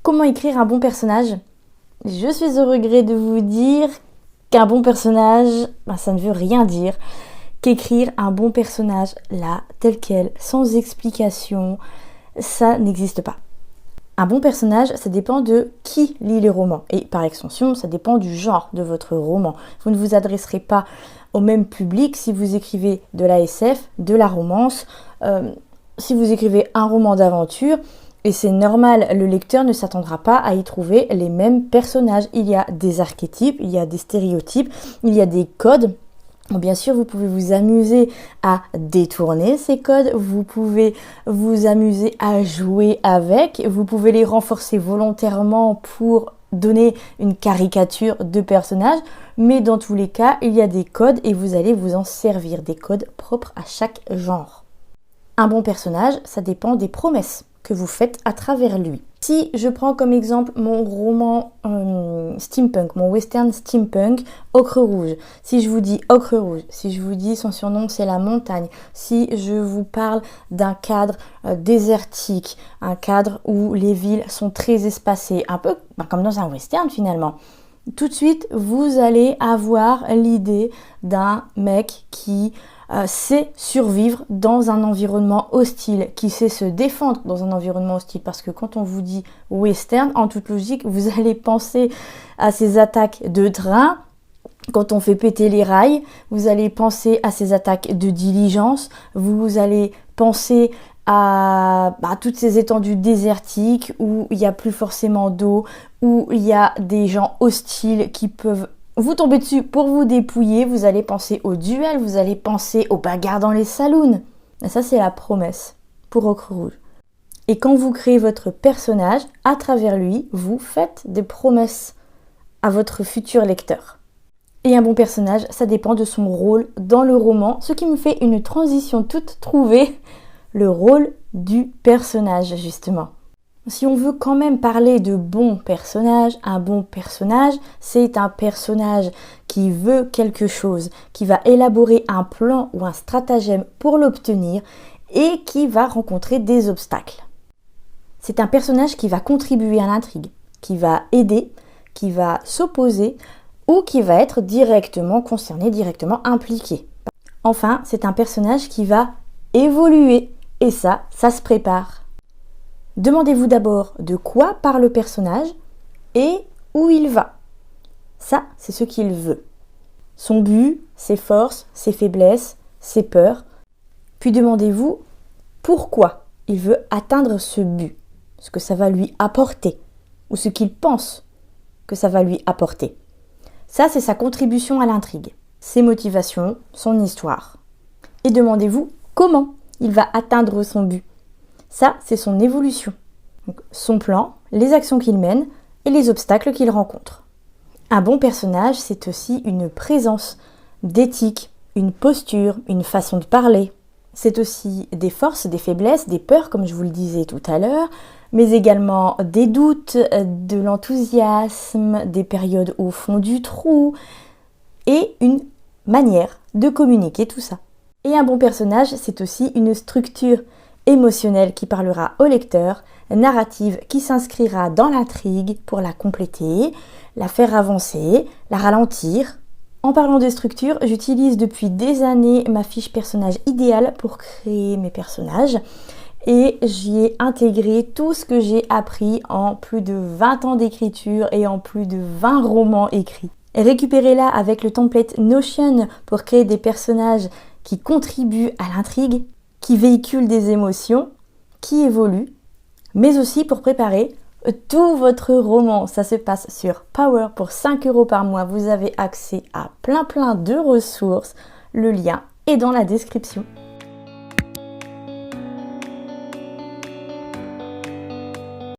Comment écrire un bon personnage? Je suis au regret de vous dire qu'un bon personnage, ça ne veut rien dire qu'écrire un bon personnage là, tel quel, sans explication, ça n'existe pas. Un bon personnage, ça dépend de qui lit les romans. Et par extension, ça dépend du genre de votre roman. Vous ne vous adresserez pas au même public si vous écrivez de la SF, de la romance, si vous écrivez un roman d'aventure. Et c'est normal, le lecteur ne s'attendra pas à y trouver les mêmes personnages. Il y a des archétypes, il y a des stéréotypes, il y a des codes. Bon, bien sûr, vous pouvez vous amuser à détourner ces codes, vous pouvez vous amuser à jouer avec, vous pouvez les renforcer volontairement pour donner une caricature de personnage, mais dans tous les cas, il y a des codes et vous allez vous en servir, des codes propres à chaque genre. Un bon personnage, ça dépend des promesses que vous faites à travers lui. Si je prends comme exemple mon roman steampunk, mon western steampunk, Ocre Rouge. Si je vous dis Ocre Rouge, si je vous dis son surnom c'est la montagne, si je vous parle d'un cadre désertique, un cadre où les villes sont très espacées, un peu comme dans un western finalement, tout de suite vous allez avoir l'idée d'un mec qui sait survivre dans un environnement hostile, qui sait se défendre dans un environnement hostile. Parce que quand on vous dit western, en toute logique, vous allez penser à ces attaques de train. Quand on fait péter les rails, vous allez penser à ces attaques de diligence. Vous allez penser à toutes ces étendues désertiques où il n'y a plus forcément d'eau, où il y a des gens hostiles qui peuvent vous tombez dessus pour vous dépouiller, vous allez penser au duel, vous allez penser aux bagarres dans les saloons. Et ça, c'est la promesse pour Ocre Rouge. Et quand vous créez votre personnage, à travers lui, vous faites des promesses à votre futur lecteur. Et un bon personnage, ça dépend de son rôle dans le roman, ce qui me fait une transition toute trouvée, le rôle du personnage, justement. Si on veut quand même parler de bon personnage, un bon personnage, c'est un personnage qui veut quelque chose, qui va élaborer un plan ou un stratagème pour l'obtenir et qui va rencontrer des obstacles. C'est un personnage qui va contribuer à l'intrigue, qui va aider, qui va s'opposer ou qui va être directement concerné, directement impliqué. Enfin, c'est un personnage qui va évoluer et ça se prépare. Demandez-vous d'abord de quoi parle le personnage et où il va. Ça, c'est ce qu'il veut. Son but, ses forces, ses faiblesses, ses peurs. Puis demandez-vous pourquoi il veut atteindre ce but, ce que ça va lui apporter ou ce qu'il pense que ça va lui apporter. Ça, c'est sa contribution à l'intrigue, ses motivations, son histoire. Et demandez-vous comment il va atteindre son but. Ça, c'est son évolution. Donc, son plan, les actions qu'il mène et les obstacles qu'il rencontre. Un bon personnage, c'est aussi une présence d'éthique, une posture, une façon de parler. C'est aussi des forces, des faiblesses, des peurs, comme je vous le disais tout à l'heure, mais également des doutes, de l'enthousiasme, des périodes au fond du trou et une manière de communiquer tout ça. Et un bon personnage, c'est aussi une structure émotionnelle qui parlera au lecteur, narrative qui s'inscrira dans l'intrigue pour la compléter, la faire avancer, la ralentir. En parlant de structure, j'utilise depuis des années ma fiche personnage idéale pour créer mes personnages et j'y ai intégré tout ce que j'ai appris en plus de 20 ans d'écriture et en plus de 20 romans écrits. Récupérez-la avec le template Notion pour créer des personnages qui contribuent à l'intrigue, qui véhiculent des émotions, qui évoluent, mais aussi pour préparer tout votre roman. Ça se passe sur Power pour 5 € par mois. Vous avez accès à plein de ressources. Le lien est dans la description.